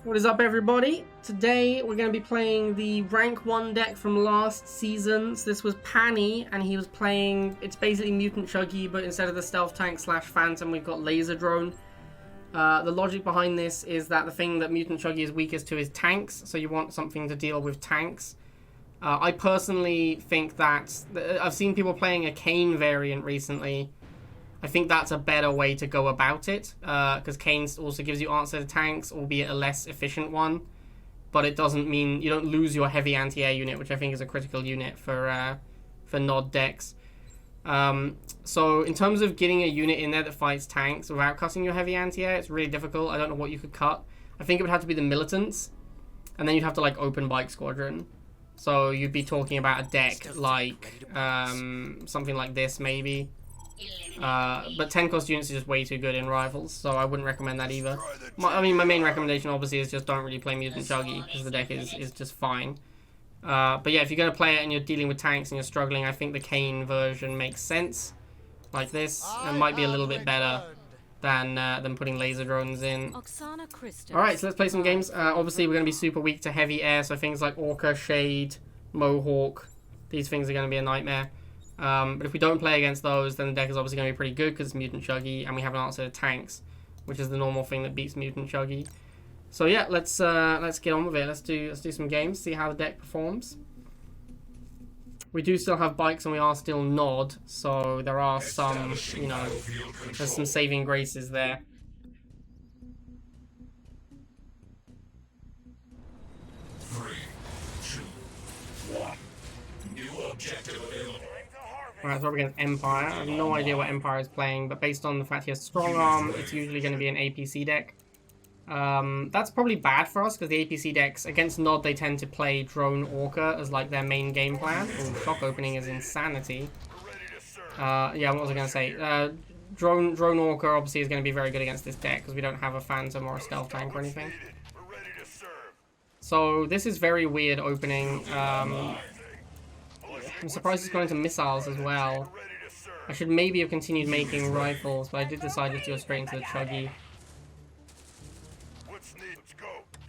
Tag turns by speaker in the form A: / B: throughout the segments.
A: What is up, everybody? Today we're going to be playing the rank 1 deck from last season. So this was Panny, and he was playing, it's basically Mutant Chuggy, but instead of the Stealth Tank / Phantom, we've got Laser Drone. The logic behind this is that the thing that Mutant Chuggy is weakest to is tanks, so you want something to deal with tanks. I personally think that, I've seen people playing a Kane variant recently. I think that's a better way to go about it, because Kane also gives you answer to tanks, albeit a less efficient one. But it doesn't mean you don't lose your heavy anti-air unit, which I think is a critical unit for Nod decks. So in terms of getting a unit in there that fights tanks without cutting your heavy anti-air, it's really difficult. I don't know what you could cut. I think it would have to be the Militants, and then you'd have to like open Bike Squadron. So you'd be talking about a deck like something like this maybe. But 10 cost units is just way too good in Rivals, so I wouldn't recommend that either. My main recommendation obviously is just don't really play Mutant Chuggy, because the deck is just fine. But yeah, if you're going to play it and you're dealing with tanks and you're struggling, I think the Kane version makes sense. Like this, and might be a little bit better than putting laser drones in. Alright, so let's play some games. Obviously we're going to be super weak to heavy air, so things like Orca, Shade, Mohawk, these things are going to be a nightmare. But if we don't play against those, then the deck is obviously going to be pretty good because it's Mutant Chuggy, and we have an answer to tanks, which is the normal thing that beats Mutant Chuggy. So yeah, let's get on with it. Let's do some games, see how the deck performs. We do still have bikes, and we are still Nod, so there are some, you know, there's some saving graces there. Alright, so we're up against Empire. I have no idea what Empire is playing, but based on the fact he has Strong Arm, it's usually going to be an APC deck. That's probably bad for us, because the APC decks, against Nod, they tend to play Drone Orca as like their main game plan. Ooh, shock opening is insanity. Yeah, what was I going to say? Drone Orca obviously is going to be very good against this deck, because we don't have a Phantom or a Stealth Tank or anything. So this is very weird opening. I'm surprised he's going to missiles as well. I should maybe have continued making rifles, but I did decide just to go straight into the Chuggy.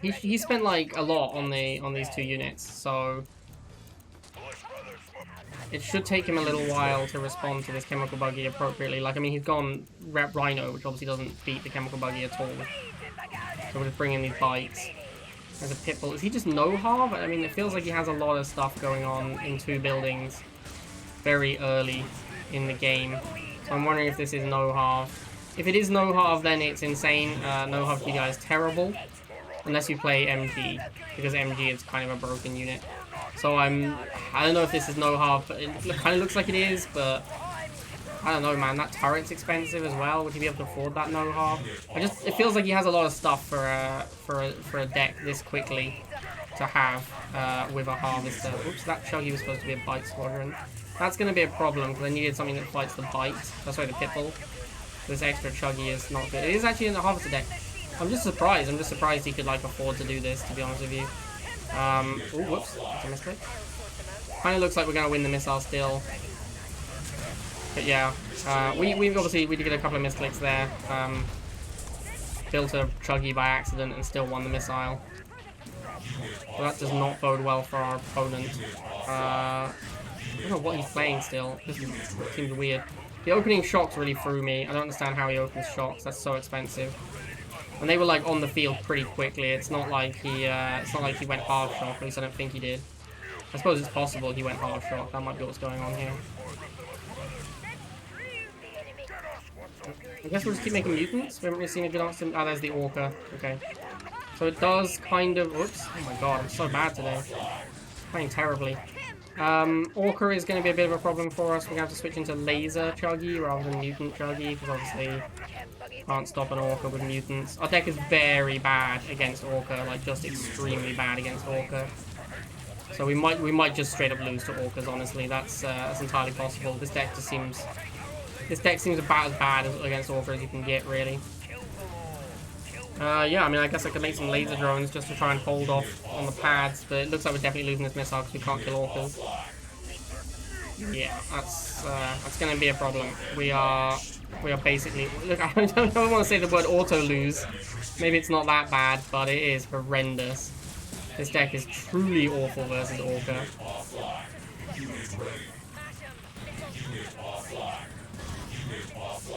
A: He spent like a lot on these two units, so it should take him a little while to respond to this Chemical Buggy appropriately. Like, I mean, he's gone Rep Rhino, which obviously doesn't beat the Chemical Buggy at all. So we'll just bring in these bites. There's a Pitbull. Is he just no-harv? I mean, it feels like he has a lot of stuff going on in two buildings very early in the game. So I'm wondering if this is no-harv. If it is no-harv, then it's insane. No-harv PDI is terrible. Unless you play MG, because MG is kind of a broken unit. So I don't know if this is no-harv, but it kind of looks like it is, but I don't know, man. That turret's expensive as well. Would he be able to afford that no-harv? It feels like he has a lot of stuff for a deck this quickly to have with a harvester. Oops, that Chuggy was supposed to be a Bite Squadron. That's going to be a problem, because I needed something that fights the Bite. Oh, sorry, the Pitbull. This extra Chuggy is not good. It is actually in the harvester deck. I'm just surprised. I'm just surprised he could like afford to do this, to be honest with you. Ooh, whoops, that's a mistake. Kind of looks like we're going to win the missile still. But yeah, we did get a couple of misclicks there. Built a Chuggy by accident and still won the missile. So that does not bode well for our opponent. I don't know what he's playing still. This seems weird. The opening shocks really threw me. I don't understand how he opens shocks. That's so expensive. And they were like on the field pretty quickly. It's not like he went half shock. At least I don't think he did. I suppose it's possible he went half shock. That might be what's going on here. I guess we'll just keep making mutants. We haven't really seen a good answer. Oh, there's the Orca. Okay. So it does kind of... Oops. Oh my god, I'm so bad today. Playing terribly. Orca is going to be a bit of a problem for us. We're going to have to switch into Laser Chuggy rather than Mutant Chuggy, because obviously can't stop an Orca with mutants. Our deck is very bad against Orca, like just extremely bad against Orca. So we might just straight up lose to Orcas, honestly. That's entirely possible. This deck seems about as bad against Orca as you can get, really. Yeah, I mean, I guess I could make some laser drones just to try and hold off on the pads, but it looks like we're definitely losing this missile because we can't kill Orcas. Yeah, that's going to be a problem. We are We are basically... Look, I don't want to say the word auto-lose. Maybe it's not that bad, but it is horrendous. This deck is truly awful versus Orca.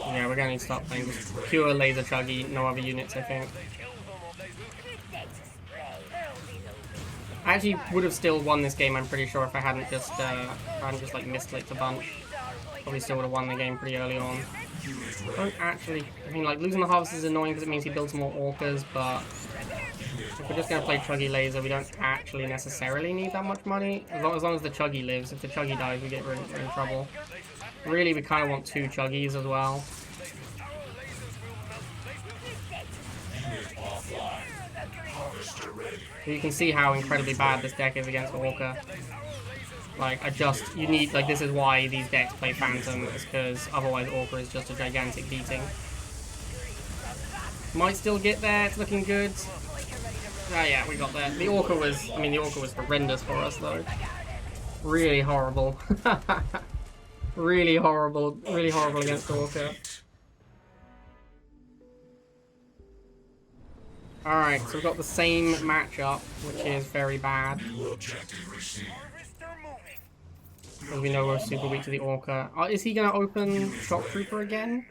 A: Yeah, we're going to need to start playing just pure laser chuggy, no other units, I think. I actually would have still won this game, I'm pretty sure, if I hadn't just like misclicked a bunch. Probably still would have won the game pretty early on. I mean, like, losing the harvest is annoying because it means he builds more orcas, but if we're just going to play chuggy laser, we don't actually necessarily need that much money. As long as the chuggy lives. If the chuggy dies, we we're in trouble. Really, we kind of want 2 chuggies as well. So you can see how incredibly bad this deck is against Orca. Like, you need, like, this is why these decks play Phantom, is because otherwise Orca is just a gigantic beating. Might still get there, it's looking good. Oh yeah, we got there. The Orca was horrendous for us, though. Really horrible. Really horrible against Orca. Alright, so we've got the same matchup, which is very bad. As we know, we're super weak to the Orca. Is he going to open Shock Trooper again?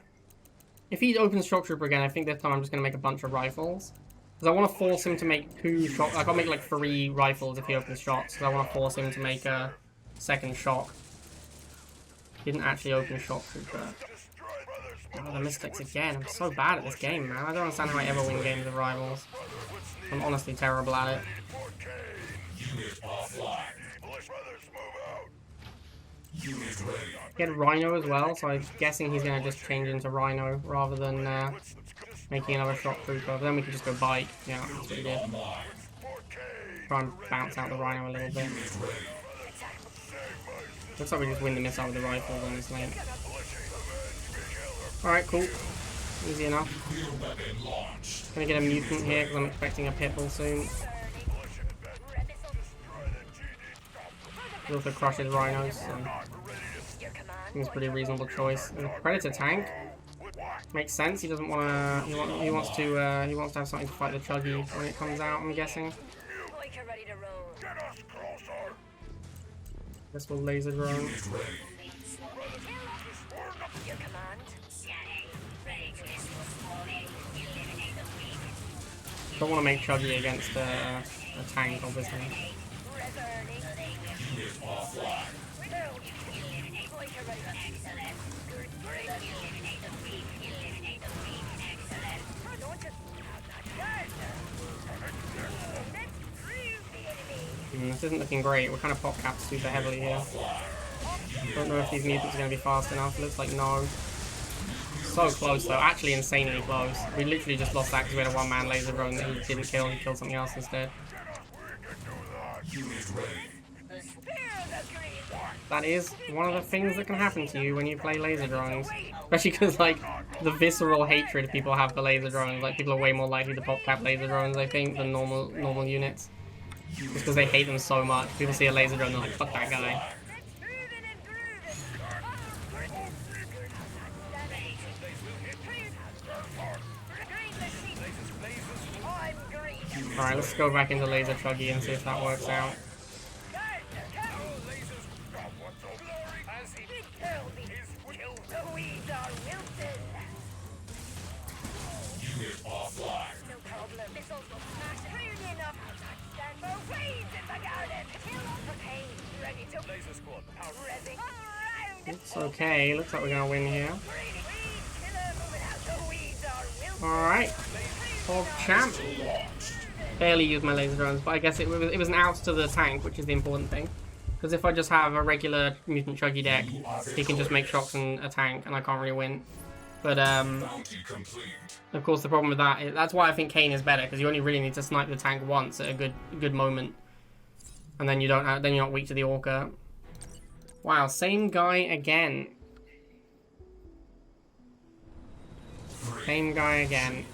A: If he opens Shock Trooper again, I think this time I'm just going to make a bunch of rifles. Because I want to force him to make 2 shock. Like, I'll make like 3 rifles if he opens shots. Because I want to force him to make a second shock. Didn't actually open Shock Trooper. Oh, the mistakes again. I'm so bad at this game, man. I don't understand how I ever win games of rivals. I'm honestly terrible at it. He had Rhino as well, so I'm guessing he's going to just change into Rhino rather than making another Shock Trooper. But then we can just go Bite. Yeah, that's what he did. Try and bounce out the Rhino a little bit. Looks like we just win the missile with the rifles on this lane. Alright, cool. Easy enough. Gonna get a mutant here because I'm expecting a Pitbull soon. He also crushes rhinos, so I think it's a pretty reasonable choice. And Predator tank makes sense. He doesn't want to. He wants to have something to fight the chuggy when it comes out. I'm guessing. Guess we'll laser drone. Don't want to make chuggy against a tank, obviously. This isn't looking great. We're kind of pop capped super heavily here. Don't know if these mutants are going to be fast enough. Looks like no. So close though, actually insanely close. We literally just lost that because we had a one-man laser drone that he didn't kill, he killed something else instead. That is one of the things that can happen to you when you play laser drones. Especially because, like, the visceral hatred people have for laser drones. Like, people are way more likely to pop cap laser drones, I think, than normal units. Just because they hate them so much. People see a laser drone and they're like, fuck that guy. Alright, let's go back into laser chuggy and see if that works out. It's okay, looks like we're gonna win here. Alright. Hog champ. Barely used my laser drones, but I guess it was an out to the tank, which is the important thing. Because if I just have a regular mutant chuggy deck, he can just make shots and a tank, and I can't really win. But of course the problem with that is that's why I think Kane is better, because you only really need to snipe the tank once at a good moment, and then you're not weak to the Orca. Wow, same guy again. Same guy again.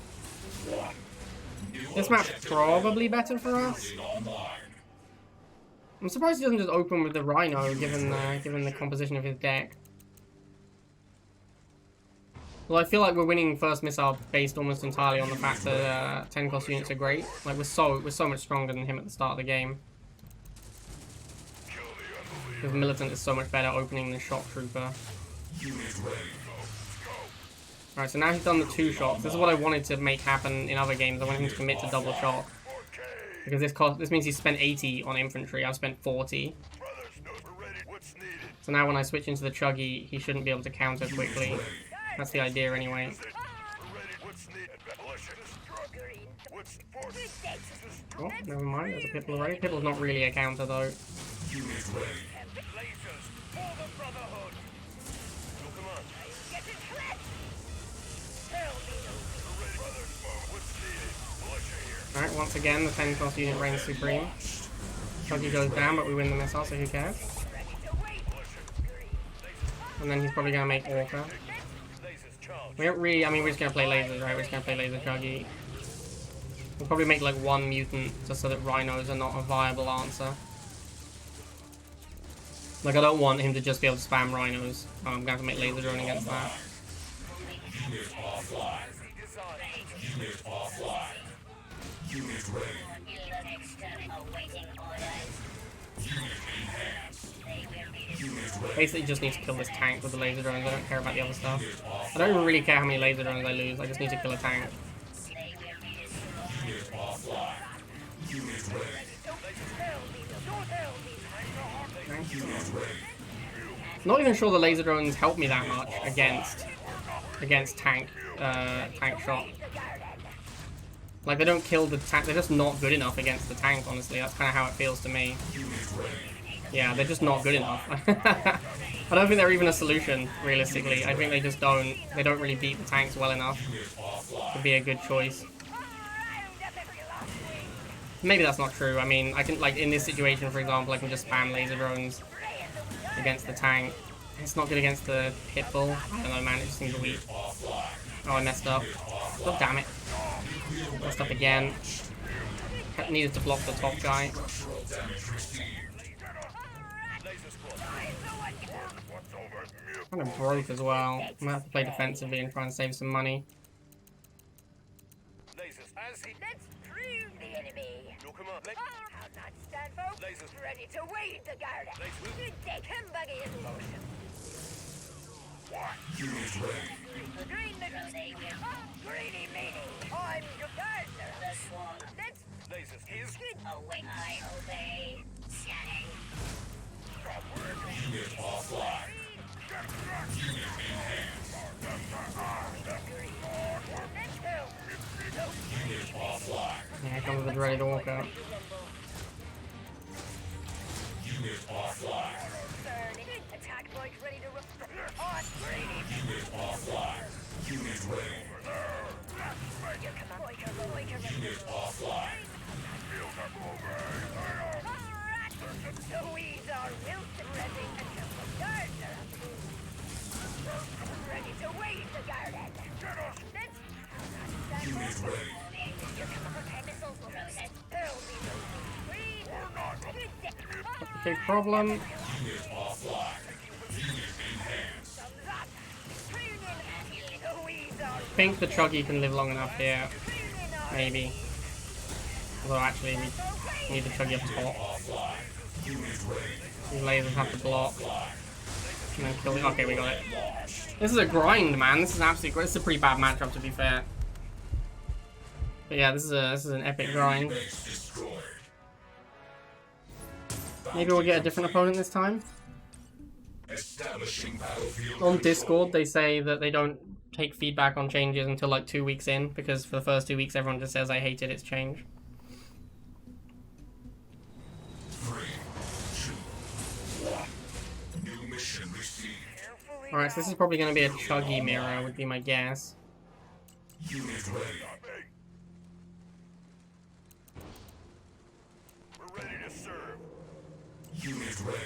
A: This map's probably better for us. I'm surprised he doesn't just open with the Rhino, given the composition of his deck. Well, I feel like we're winning first missile based almost entirely on the fact that 10 cost units are great. Like we're so much stronger than him at the start of the game. Because Militant is so much better opening than Shock Trooper. Alright, so now he's done the 2 shots. This is what I wanted to make happen in other games. I wanted him to commit to double shock. Because this means he spent 80 on infantry. I've spent 40. So now when I switch into the Chuggy, he shouldn't be able to counter quickly. That's the idea anyway. Oh, never mind. There's a Pipple already. Pipple's not really a counter though. Alright, once again, the 10 cost unit reigns supreme. Chuggy goes down, but we win the missile, so who cares? And then he's probably going to make Orca. We don't really, I mean, we're just going to play lasers, right? We're just going to play laser Chuggy. We'll probably make like 1 mutant just so that rhinos are not a viable answer. Like, I don't want him to just be able to spam rhinos. I'm going to have to make laser drone against that. Unit ready. Basically just need to kill this tank with the laser drones. I don't care about the other stuff. I don't even really care how many laser drones I lose. I just need to kill a tank. Not even sure the laser drones help me that much against tank shot. Like, they don't kill the tank. They're just not good enough against the tank, honestly. That's kind of how it feels to me. Yeah, they're just not good enough. I don't think they're even a solution, realistically. I think they just don't really beat the tanks well enough to be a good choice. Maybe that's not true. I mean, I can, like, in this situation, for example, I can just spam laser drones against the tank. It's not good against the Pitbull. I don't know, man. It just seems weak. Oh, I messed up. Oh, damn it. Messed up again. Needed to block the top guy. Kind of broke as well. I'm gonna have to play defensively and try and save some money. Ready to wade the guard. Take him buggy in motion. Unit ready. Green greedy meanie. I'm your gardener. The swarm. Lasers is good. Await. I obey. Scanning. Unit offline. Unit in hand. Unit offline. Here comes the dreaded Orca. Unit offline. Attack bike ready to Unit offline. Unit ready. Unit offline. The weeds are wilted ready until the guards are ready to wade the garden. Unit ready. Big problem. Unit offline. Unit in hand. I think the Chuggy can live long enough here. Maybe. Although actually we need the Chuggy up top. These lasers have to block. And then kill it. Okay, we got it. This is a grind, man. This is absolutely great. This is a pretty bad matchup, to be fair. But yeah, this is an epic grind. Maybe we'll get a different opponent this time. On Discord, they say that they don't take feedback on changes until like 2 weeks in, because for the first 2 weeks everyone just says I hated its change.
B: 3, 2, 1. New mission received.
A: Alright, so this is probably going to be a Chuggy mirror, would be my guess.
B: Unit ready.
C: We're ready to serve.
B: Unit ready.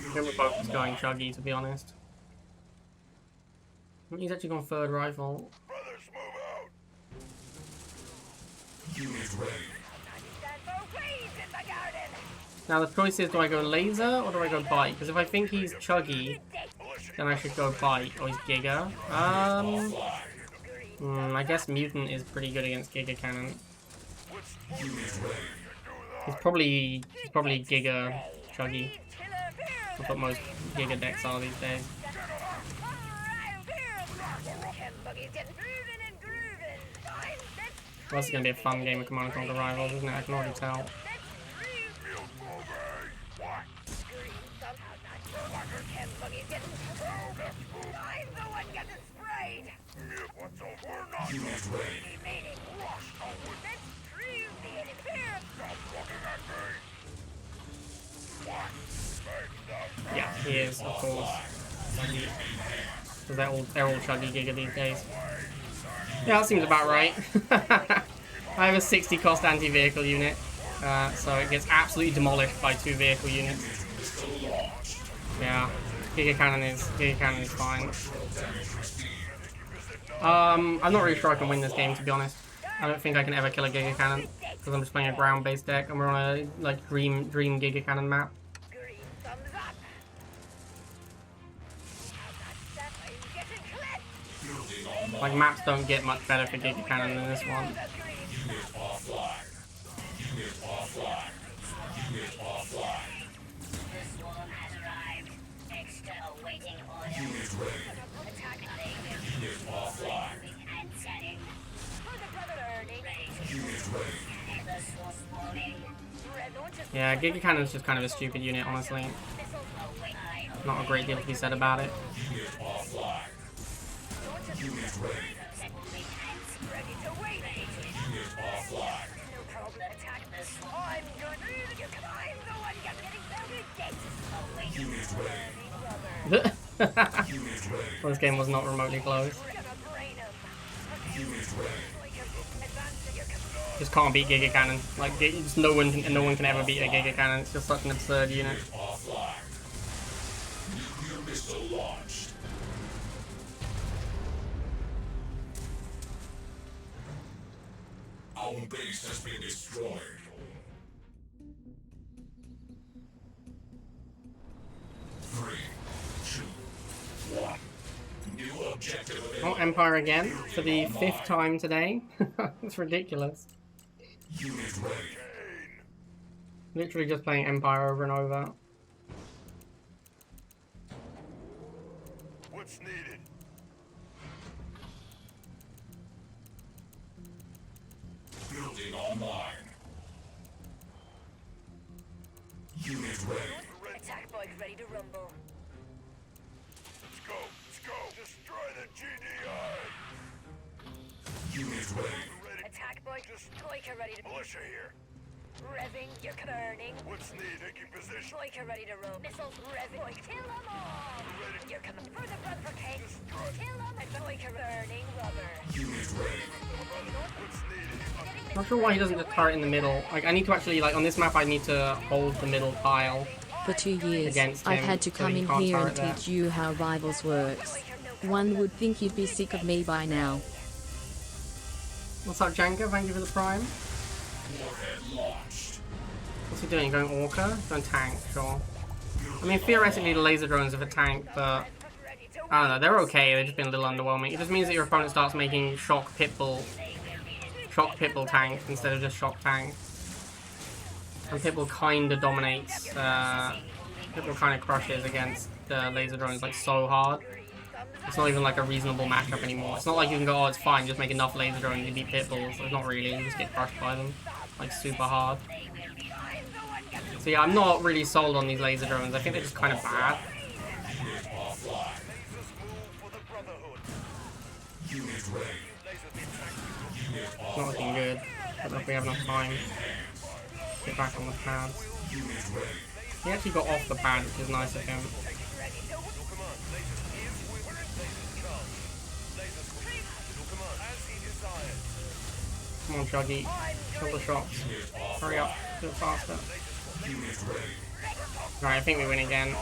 A: I think we're both just going Chuggy, to be honest. He's actually gone third rifle.
C: Brothers, move
B: Unit ready.
A: Now the choice is, do I go laser or do I go bite? Because if I think he's chuggy, then I should go bite. Or he's Giga. I guess mutant is pretty good against Giga Cannon.
B: Unit ready.
A: He's probably Giga chuggy. That's what most Giga decks are these days. Well, this is going to be a fun game of Command & Conquer Rivals, isn't it? I can already tell.
B: Unit ready.
A: Yeah, he is, of course. Because they're all chuggy Giga these days. Yeah, that seems about right. I have a 60 cost anti-vehicle unit, so it gets absolutely demolished by 2 vehicle units. Yeah, Giga Cannon is fine. I'm not really sure I can win this game, to be honest. I don't think I can ever kill a Giga Cannon because I'm just playing a ground-based deck and we're on a like dream Giga Cannon map. Like, maps don't get much better for Giga Cannon than this one.
B: Unit offline. Unit offline. Unit offline.
D: The swarm has arrived. Extra awaiting order.
B: Unit ready.
D: Attack
B: Unit offline.
D: and setting. For the brother earning.
B: Unit ready.
D: The swarm swarming.
A: Yeah, Giga Cannon's just kind of a stupid unit, honestly. Not a great deal to be said about it.
B: Unit offline. Unit ready. Unit offline. Unit ready. Unit ready.
A: Well, this game was not remotely close.
B: Unit ready.
A: Just can't beat Giga Cannon. Like, just no one can ever beat a Giga Cannon. It's just such an absurd unit.
B: Offline. Nuclear missile launched. Our base has been destroyed. Three, two, one. New objective
A: Oh, Empire again for the 5th time today. It's ridiculous.
B: Unit ready.
A: Literally just playing Empire over and over.
C: What's needed?
B: Building online. Unit ready.
D: Attack bike ready to rumble.
C: Let's go. Let's go. Destroy the GDI.
B: Unit ready.
C: Ready.
D: Attack bike. Destroyer ready to.
C: Militia here.
D: Revving. You're burning.
C: What's needed? Taking position.
D: Destroyer ready to roam. Missiles revving. Bike. Kill them all.
C: Ready.
D: You're coming for the brother for Kate. Kill them. Destroyer burning rubber.
B: Unit ready.
C: What's needed?
A: Not sure why he doesn't just turret in the middle. Like, I need to actually, like, on this map I need to hold the middle pile.
E: For 2 years,
A: Against
E: I've
A: him,
E: had to
A: so
E: come
A: he
E: in
A: can't
E: here and
A: turret there.
E: teach you how Rivals works. One would think you'd be sick of me by now.
A: What's up, Janka? Thank you for the prime.
B: Warhead launched.
A: What's he doing? Going Orca? Going tank, sure. I mean, theoretically the laser drones are a tank, but I don't know, they're okay, they've just been a little underwhelming. It just means that your opponent starts making shock pitbull tank instead of just shock tank. And Pitbull kinda dominates, Pitbull kinda crushes against the laser drones like so hard. It's not even like a reasonable matchup anymore. It's not like you can go, oh, it's fine, just make enough laser drones to beat Pitbulls. So it's not really, you just get crushed by them, like super hard. So yeah, I'm not really sold on these laser drones. I think they're just kind of bad.
B: Unit offline.
C: For the Brotherhood.
B: Unit ready. Unit
A: It's not
B: offline.
A: looking good. I don't know if we have enough time. Get back on the pads.
B: Unit ready.
A: He actually got off the pad, which is nice of him. Come on, Chuggy. Kill the shots. Hurry up. Do it faster.
B: Unit ready.
A: Alright, I think we win again.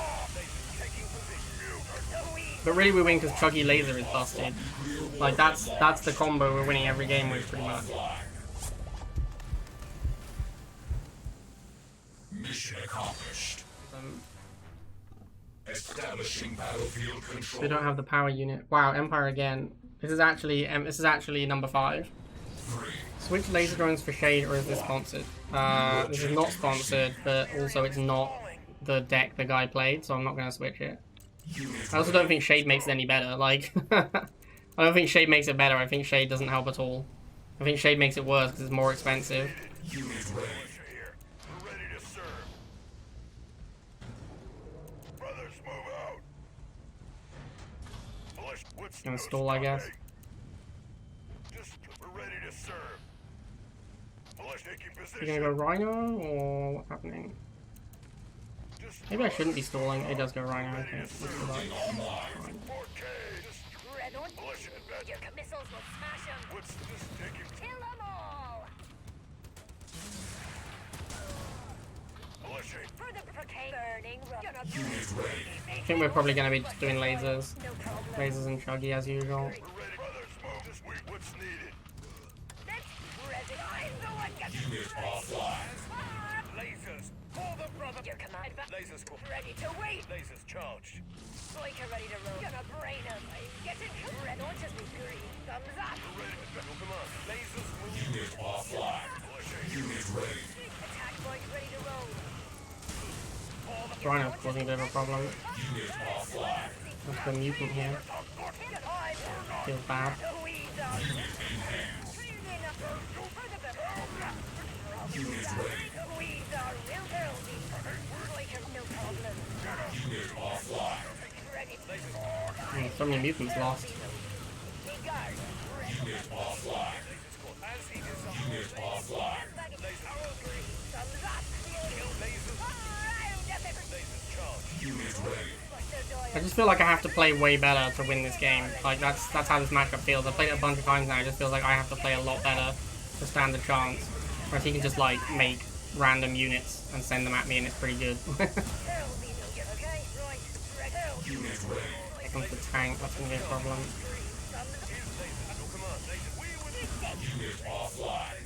A: But really we win because Chuggy Laser is busted. Like, that's the combo we're winning every game with, pretty much.
B: Mission accomplished. Establishing battlefield control.
A: They don't have the power unit. Wow, Empire again. This is actually number 5.
B: 3,
A: Switch laser drones for Shade, or is this sponsored? This is not sponsored, but also it's not the deck the guy played, so I'm not going to switch it.
B: unit
A: I also don't think Shade makes it any better. Like, I don't think Shade makes it better. I think Shade doesn't help at all. I think Shade makes it worse because it's more expensive.
B: unit ready.
C: Here. We're ready to serve. Brothers, move out. Militia, what's
A: Gonna
C: the
A: stall, I guess.
C: Just, we're ready to serve. Militia, taking
A: Are
C: position.
A: you gonna go Rhino, or what's happening?
C: Just
A: Maybe I shouldn't be stalling. It does go Rhino, okay. Let's do that.
C: 4K. Just
D: Red on.
C: militia advance.
D: Your missiles will smash them.
C: What's just taking
D: Kill them all.
C: militia?
D: For the burning rock. You're not
B: Unit ready.
A: I think we're probably gonna be just doing lasers.
D: no problem.
A: Lasers and Chuggy as usual.
C: We're ready. Brothers, move. Just wait. What's needed?
D: Let's ready. I'm the one gets
B: Unit offline.
C: Lasers. Pull them, brother.
D: your command.
C: Lasers go.
D: Ready to wait.
C: Lasers charged.
D: Striker ready to roll. Gonna brain him. Get it. Red launches with green. Thumbs up.
C: Ready to go. Come on. Lasers move.
B: Unit offline.
C: Militia.
B: Unit ready.
D: Attack point ready to roll.
A: Rhino's causing a bit of a problem.
B: Unit offline.
A: That's the mutant here. Feels bad.
B: Unit ready. Unit offline.
A: So many mutants lost.
B: Unit offline. Unit offline. Unit ready.
A: I just feel like I have to play way better to win this game. Like that's how this matchup feels. I've played it a bunch of times now. It just feels like I have to play a lot better to stand a chance. Whereas he can just like make random units and send them at me, and it's pretty good.
B: Unit ready.
A: Here comes the tank. That's gonna be a problem.
B: Unit offline.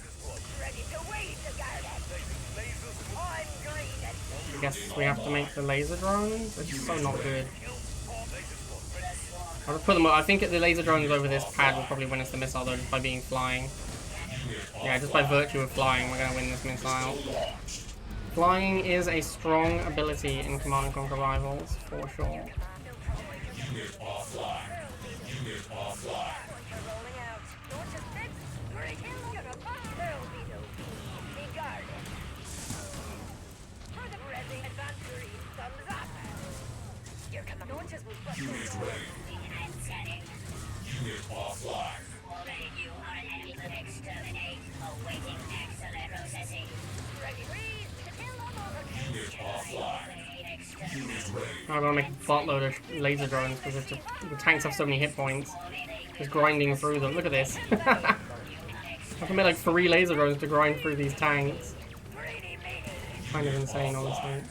A: I guess we have to make the laser drones, which is so not good. I'll just put them. I think the laser drones over this pad will probably win us the missile though, just by being flying. Yeah, just by virtue of flying, we're gonna win this missile. Flying is a strong ability in Command & Conquer Rivals, for sure.
B: Unit offline. Unit offline. Unit ready. Unit offline.
D: Already you are an enemy to exterminate. Awaiting excellent processing. Ready, please. Kill them all.
B: Unit offline. Unit ready.
A: I'm gonna make a buttload of laser drones because the tanks have so many hit points. Just grinding through them. Look at this. I can make like 3 laser drones to grind through these tanks. Kind of insane, honestly.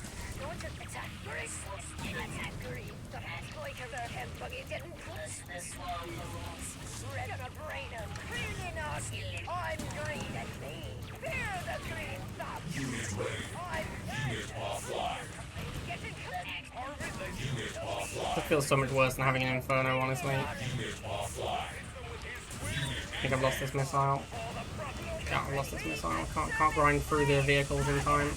B: Unit ready. Unit offline. Unit offline.
A: It feels so much worse than having an Inferno, honestly.
B: Unit offline.
A: I think I've lost this missile. Yeah, I've lost this missile. Can't grind through the vehicles in time.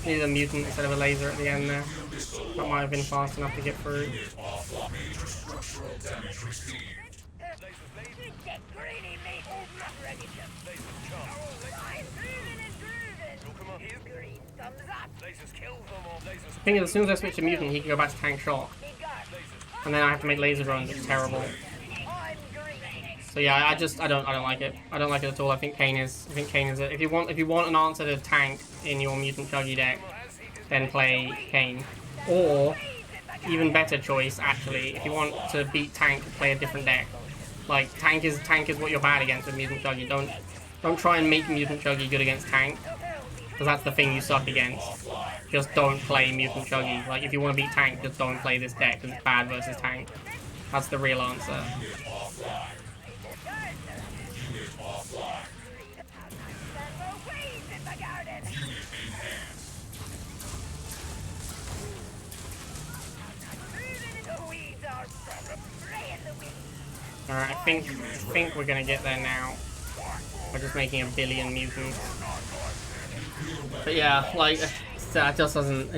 A: Needed a mutant instead of a laser at the end there. That might have been fast enough to get through.
B: Unit offline. Major structural damage received.
A: I think as soon as I switch to mutant, he can go back to tank shock. And then I have to make laser drones, which is terrible. So yeah, I don't like it. I don't like it at all. I think Kane is if you want an answer to tank in your mutant Chuggy deck, then play Kane. Or even better choice actually, if you want to beat tank, play a different deck. Like tank is what you're bad against with mutant Chuggy. Don't try and make mutant Chuggy good against tank, because that's the thing you suck against. Just don't play mutant Chuggy. Like if you want to beat tank, just don't play this deck because it's bad versus tank. That's the real answer. Alright, I think we're gonna get there now. We're just making a billion mutants. But yeah, like, it just doesn't,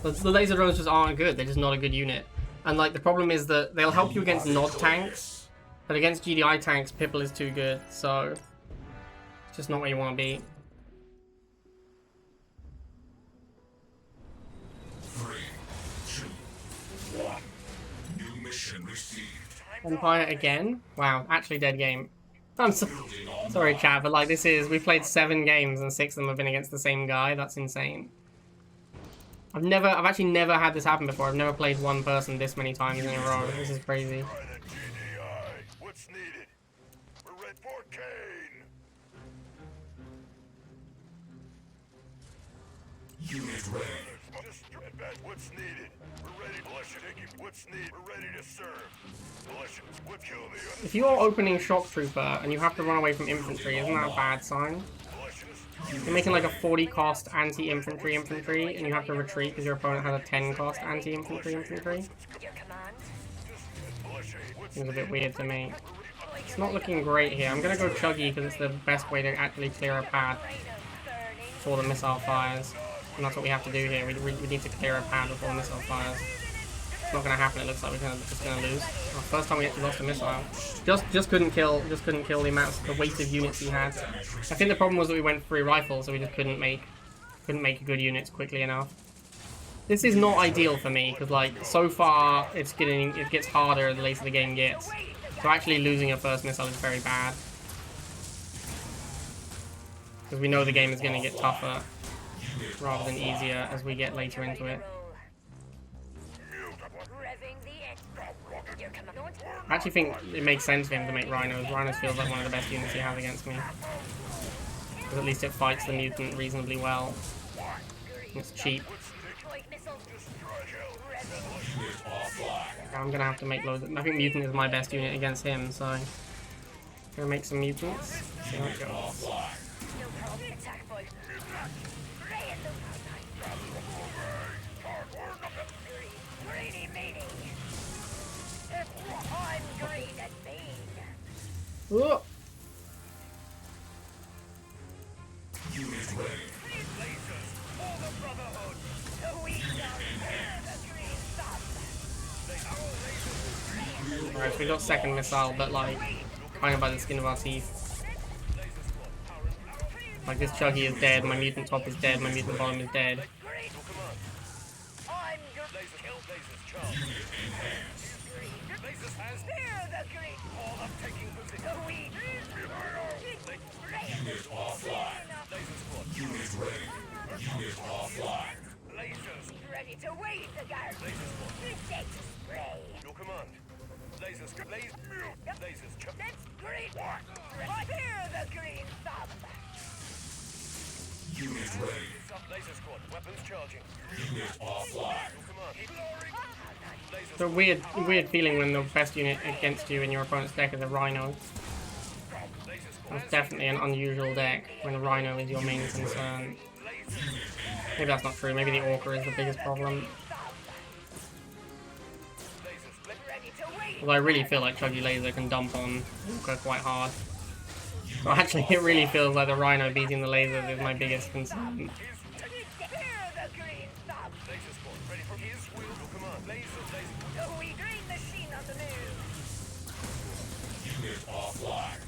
A: the laser drones just aren't good. They're just not a good unit. And like, the problem is that they'll help you against Nod tanks, but against GDI tanks, Pipple is too good, so it's just not where you want to be.
B: 3, 2, 1. New mission received.
A: Empire again? Wow, actually dead game. I'm sorry, chat, but like, we played 7 games and 6 of them have been against the same guy. That's insane. I've actually never had this happen before. I've never played one person this many times in a row. This is crazy.
C: Try the GDI. What's needed? We're ready for Kane.
B: Unit ready.
C: What's needed? We're ready. Militia, take you. What's needed? We're ready to serve. Militia, what kill the other?
A: If you're opening Shock Trooper and you have to run away from infantry, isn't that a bad sign? You're making like a 40 cost anti-infantry and you have to retreat because your opponent has a 10 cost anti-infantry.
D: Your command?
A: Seems a bit weird to me. It's not looking great here. I'm gonna go Chuggy because it's the best way to actually clear a pad before the missile fires. And that's what we have to do here. We need to clear a pad before the missile fires. It's not gonna happen. It looks like we're just gonna lose. Oh, first time we actually lost a missile. Just couldn't kill the weight of units he had. I think the problem was that we went 3 rifles, so we just couldn't make good units quickly enough. This is not ideal for me because like so far it gets harder the later the game gets. So actually losing a first missile is very bad because we know the game is gonna get tougher rather than easier as we get later into it. I actually think it makes sense for him to make Rhinos. Rhinos feels like one of the best units he has against me. Because at least it fights the mutant reasonably well. It's cheap. I'm gonna have to make loads. I think mutant is my best unit against him, so I'm gonna make some mutants. See how it goes. Whoa.
B: Unit ready.
A: Alright, so we got second missile, but like kind of by the skin of our teeth. Like this Chuggy is dead, my mutant top is dead, my mutant bottom is dead.
B: Unit offline. Unit ready. Unit offline.
C: Lasers.
D: Ready to wave the guard. Set spray.
C: Your command. Lasers. Lasers.
D: That's green. Fear the green thumb.
B: Unit ready.
C: Laser squad. Weapons charging.
B: Unit offline.
C: Your command.
A: It's a weird feeling when the best unit against you in your opponent's deck is a Rhino. It's definitely an unusual deck when a Rhino is your main concern. Maybe that's not true. Maybe the Orca is the biggest problem. Although I really feel like Chuggy Laser can dump on Orca quite hard. So actually, it really feels like the Rhino beating the lasers is my biggest concern.
B: Unit offline.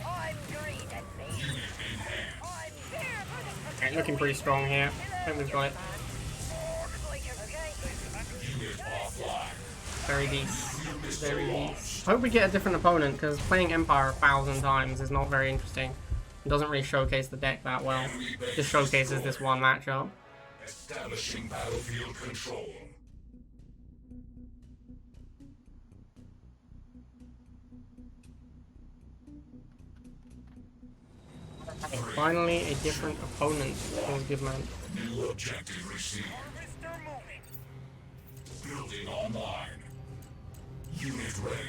D: I'm green and me. I'm here for the
A: Okay, looking pretty strong here. I think we've got it.
B: Unit offline.
A: Very decent. Very decent. I hope we get a different opponent, because playing Empire 1,000 times is not very interesting. It doesn't really showcase the deck that well. It just showcases this one matchup.
B: Establishing battlefield control.
A: Finally, a different opponent. Feels good, man.
B: New objective received. Building online. Unit ready.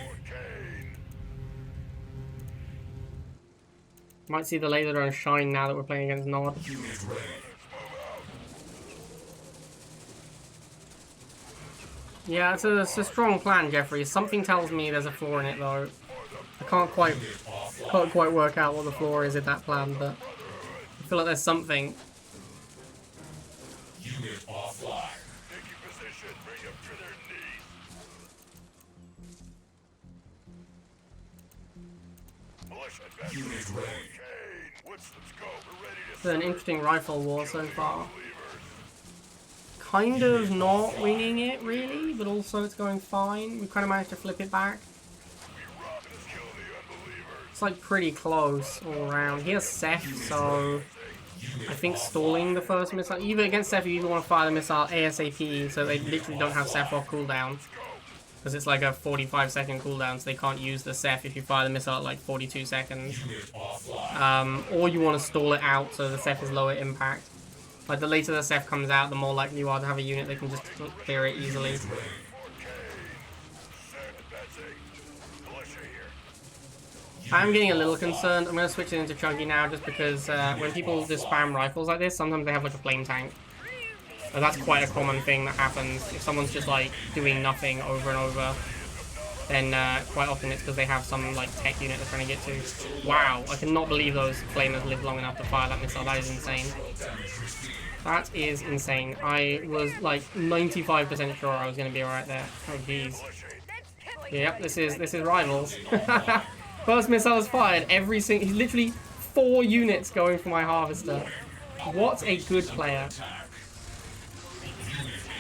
A: Might see the laser drone shine now that we're playing against Nod.
B: Unit ready.
A: Yeah, it's a strong plan, Jeffrey. Something tells me there's a flaw in it, though. I can't quite work out what the flaw is in that plan, but I feel like there's something.
B: Unit offline.
C: Taking position. Bring them to their knees. Militia advance.
B: Unit ready.
C: Kane. Let's go. We're ready to
A: It's an interesting rifle war so far.
C: believers.
A: Kind of not winning it, really, but also it's going fine. We kind of managed to flip it back.
C: We rob and kill the unbelievers.
A: It's like pretty close all around. He has Seth, so I think stalling the first missile. Either against Seth, you either want to fire the missile ASAP, so they literally don't have Sephiroth cooldown. Because it's like a 45-second cooldown, so they can't use the Seph if you fire the missile at like 42 seconds.
B: Unit offline.
A: Or you want to stall it out so the Seph is lower impact. Like, the later the Seph comes out, the more likely you are to have a unit that can just clear it easily.
C: Advancing. Militia here.
A: I'm getting a little concerned. I'm going to switch it into Chunky now just because when people just spam rifles like this, sometimes they have like a flame tank. So that's quite a common thing that happens. If someone's just like doing nothing over and over, then quite often it's because they have some like tech unit they're trying to get to. Wow, I cannot believe those flamers lived long enough to fire that missile. That is insane. That is insane. I was like 95% sure I was going to be alright there. Oh jeez. Yep, this is rivals. First missile is fired. Every single. He's literally 4 units going for my harvester. What a good player.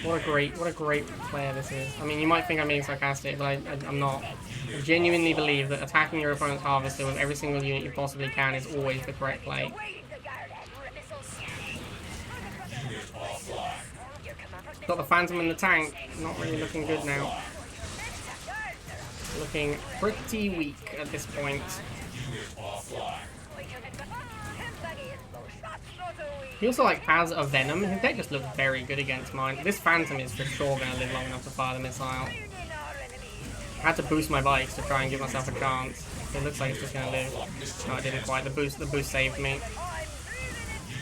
A: What a great player this is. I mean, you might think I'm being sarcastic, but I'm not. I genuinely believe that attacking your opponent's harvester with every single unit you possibly can is always the correct play. Got the Phantom in the tank. Not really looking good now. Looking pretty weak at this point. He also like has a Venom. His deck just looks very good against mine. This Phantom is for sure going to live long enough to fire the missile. I had to boost my bikes to try and give myself a chance. It looks like it's just going to live. No, it didn't quite. The boost saved me.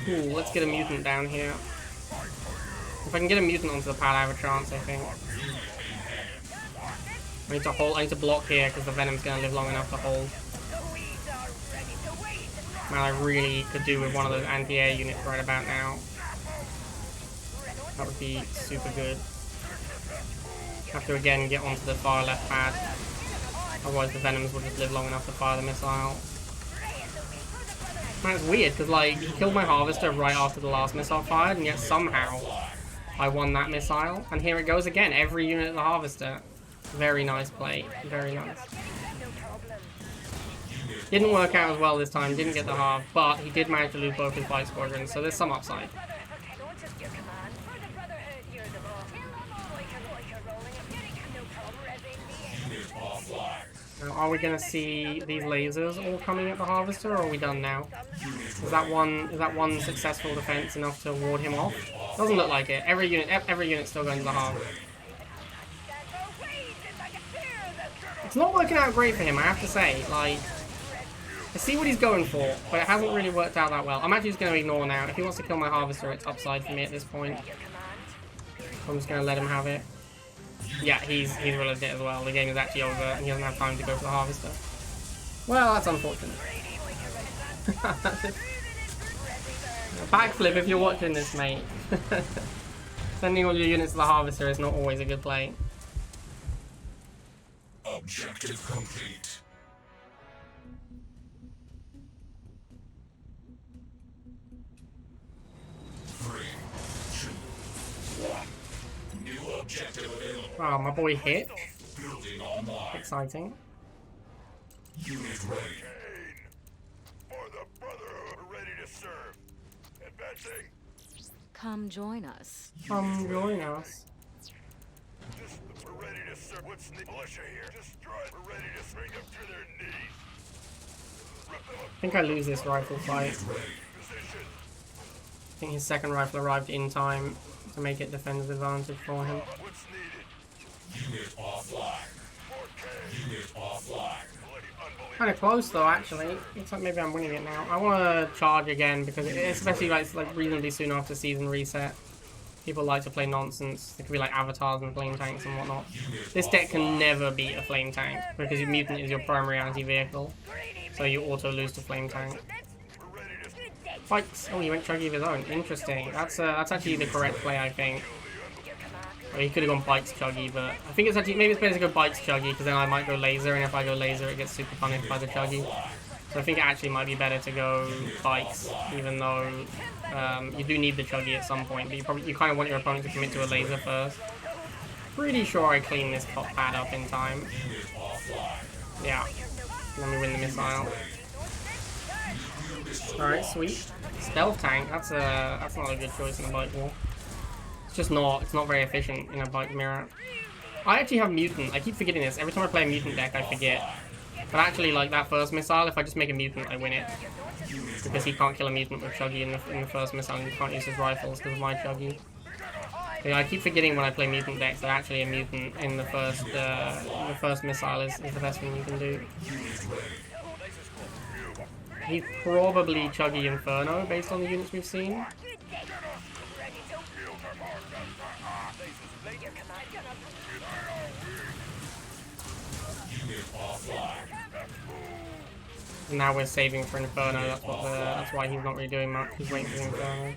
A: Ooh, let's get a mutant down here. If I can get a mutant onto the pad, I have a chance, I think. I need to block here because the Venom's going to live long enough to hold. Man, I really could do with one of those anti-air units right about now. That would be super good. Have to again get onto the far left pad. Otherwise the Venoms will just live long enough to fire the missile. Man, it's weird because like he killed my harvester right after the last missile fired, and yet somehow I won that missile. And here it goes again. Every unit of the harvester. Very nice play. Very nice. Didn't work out as well this time. Didn't get the half, but he did manage to lose both his bike squadrons, so there's some upside. Now, are we going to see these lasers all coming at the harvester, or are we done now? Is that one successful defense enough to ward him off? Doesn't look like it. Every unit's still going to the half. It's not working out great for him, I have to say. Like, I see what he's going for, but it hasn't really worked out that well. I'm actually just going to ignore now. If he wants to kill my harvester, it's upside for me at this point. I'm just going to let him have it. Yeah, he's realized it as well. The game is actually over, and he doesn't have time to go for the harvester. Well, that's unfortunate. Backflip if you're watching this, mate. Sending all your units to the harvester is not always a good play.
B: Objective complete. New objective available.
A: Oh, my boy hit.
B: Building online.
A: Exciting.
B: Unit ready.
C: Kane. For the Brotherhood. We're ready to serve. Advancing.
E: Come join us.
A: Come join us.
C: We're ready to serve. What's needed? Militia here. Destroy. We're ready to bring them to their knees. Rip them up.
A: I think I lose this rifle fight.
B: Ready.
C: Position.
A: I think his second rifle arrived in time to make it defensive advantage for him.
C: What's needed?
B: Unit offline.
C: 4K.
B: Unit offline.
C: Bloody unbelievable.
A: Kind of close though, actually. Looks like maybe I'm winning it now. I want to charge again because especially like it's like reasonably soon after season reset. People like to play nonsense. There could be like avatars and flame tanks and whatnot. This deck can never beat a flame tank because your mutant is your primary anti-vehicle. So you auto lose to flame tank. Spikes. Oh, he went chuggy of his own. Interesting. That's actually the correct play, I think. Well, he could have gone bikes chuggy, but I think it's actually maybe it's better to go bikes chuggy because then I might go laser, and if I go laser, it gets super punished by the chuggy. So I think it actually might be better to go bikes, even though you do need the chuggy at some point. But you kind of want your opponent to commit to a laser first. Pretty sure I clean this top pad up in time. Yeah. Let me win the missile. Alright, sweet. Stealth tank. That's not a good choice in a bike wall. It's just not. It's not very efficient in a bike mirror. I actually have mutant. I keep forgetting this. Every time I play a mutant deck, I forget. But actually, like that first missile, if I just make a mutant, I win it. Because he can't kill a mutant with chuggy in the first missile, and he can't use his rifles because of my chuggy. So, yeah, I keep forgetting when I play mutant decks that actually a mutant in the first missile is the best thing you can do. He's probably chuggy Inferno based on the units we've seen. And now we're saving for Inferno. That's why he's not really doing much. He's waiting for Inferno.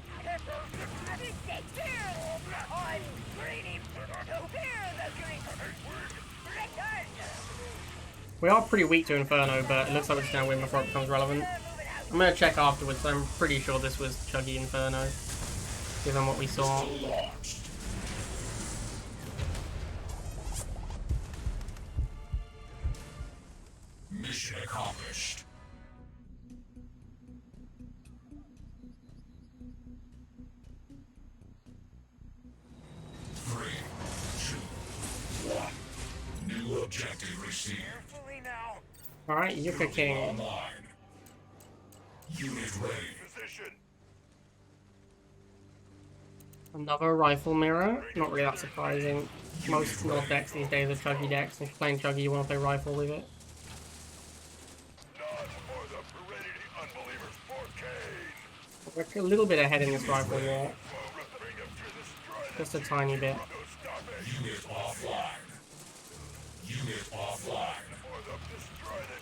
A: We are pretty weak to Inferno, but it looks like we're just going to win before it becomes relevant. I'm going to check afterwards, but I'm pretty sure this was chuggy Inferno, given what we saw.
B: Mission accomplished. Three, two, one. New objective received.
A: Alright, Yucca King.
B: Online. Unit ready.
C: Position.
A: Another rifle mirror. Not really that surprising. Most Nord decks these days are chuggy decks. If you're playing chuggy, you want to play rifle with it.
C: None for the Heredity Unbelievers for Kane.
A: We're a little bit ahead in this rifle war.
C: Bring him to destroy
A: Just a tiny bit.
B: Unit offline. Unit offline.
C: for them destroy the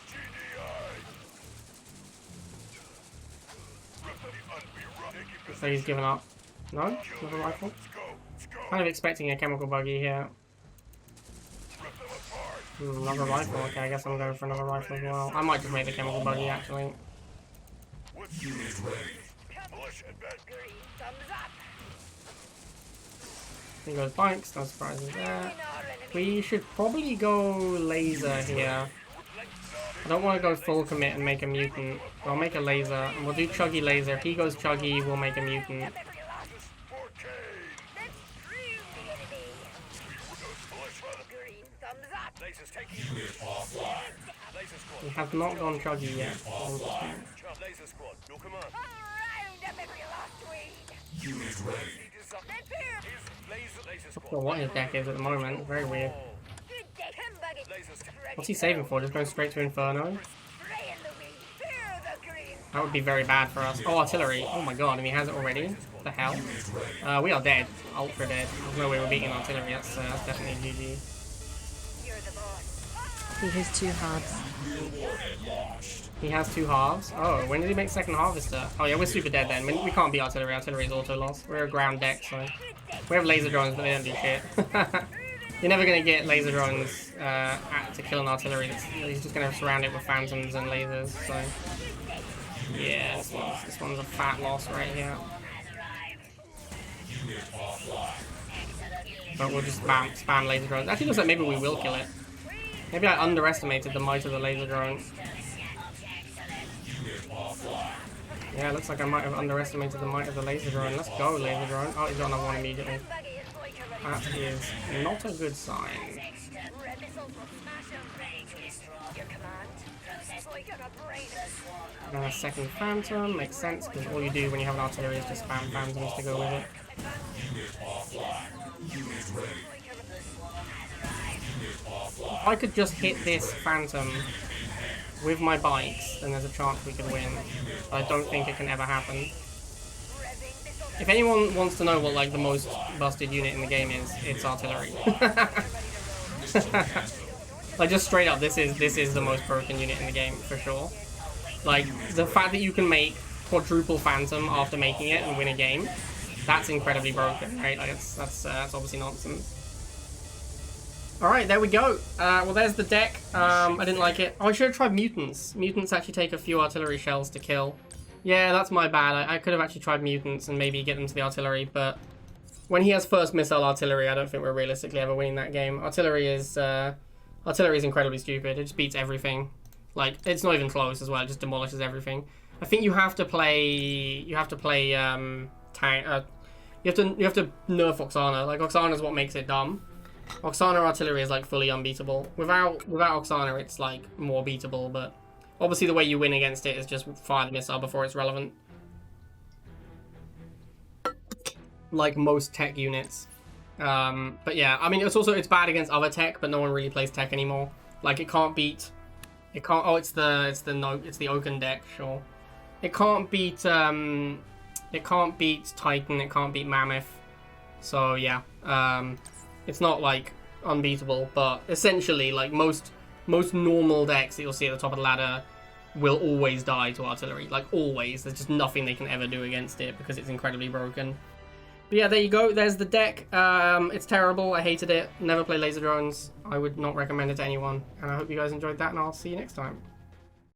C: GDI.
A: So he's given up. No? Another rifle? Kind of expecting a chemical buggy here. Another rifle. Okay, I guess I'm going for another rifle as well. I might just make the chemical buggy actually.
B: Unit ready.
A: He goes bikes, no surprises there. We should probably go laser here. I don't want to go full commit and make a mutant. I'll make a laser, and we'll do chuggy laser. If he goes chuggy, we'll make a mutant.
B: Unit offline.
A: We have not gone chuggy yet.
B: Unit ready.
A: Not sure what his deck is at the moment. Very weird. What's he saving for? Just going straight to Inferno? That would be very bad for us. Oh, artillery. Oh my god, and he has it already? What the hell? We are dead. Ultra dead. There's no way we're beating artillery. That's definitely GG.
E: He has 2 halves.
A: He has 2 halves. Oh, when did he make second harvester? Oh yeah, we're super dead then. We can't beat artillery. Artillery is auto loss. We're a ground deck, so we have laser drones, but they don't do shit. You're never gonna get laser drones to kill an artillery. He's just gonna surround it with phantoms and lasers. So yeah, this one's a fat loss right here. But we'll just spam laser drones. Actually, looks like maybe we will kill it. Maybe I underestimated the might of the laser drone. Yeah, it looks like I might have underestimated the might of the laser drone. Let's go, laser drone. Oh, he's got another one immediately. That is not a good sign. And a second phantom makes sense because all you do when you have an artillery is just spam phantoms to go with it. If I could just hit this phantom with my bikes, then there's a chance we could win. But I don't think it can ever happen. If anyone wants to know what like the most busted unit in the game is, it's artillery. Like just straight up, this is the most broken unit in the game for sure. Like the fact that you can make quadruple phantom after making it and win a game, that's incredibly broken, right? Like that's obviously nonsense. All right, there we go. Well, there's the deck. I didn't like it. Oh, I should have tried mutants. Mutants actually take a few artillery shells to kill. Yeah, that's my bad. I could have actually tried mutants and maybe get them to the artillery, but when he has first missile artillery, I don't think we're realistically ever winning that game. Artillery is incredibly stupid. It just beats everything. Like it's not even close as well. It just demolishes everything. I think you have to play tank. You have to nerf Oksana. Like Oksana is what makes it dumb. Oksana artillery is like fully unbeatable. Without Oksana, it's like more beatable, but obviously the way you win against it is just fire the missile before it's relevant. Like most tech units. But yeah, I mean it's bad against other tech, but no one really plays tech anymore. Like it can't beat. Oh, it's the Oaken deck, sure. It can't beat Titan. It can't beat Mammoth. So yeah, it's not like unbeatable, but essentially like most normal decks that you'll see at the top of the ladder will always die to artillery. Like always, there's just nothing they can ever do against it because it's incredibly broken. But yeah, there you go. There's the deck. It's terrible. I hated it. Never play laser drones. I would not recommend it to anyone. And I hope you guys enjoyed that, and I'll see you next time.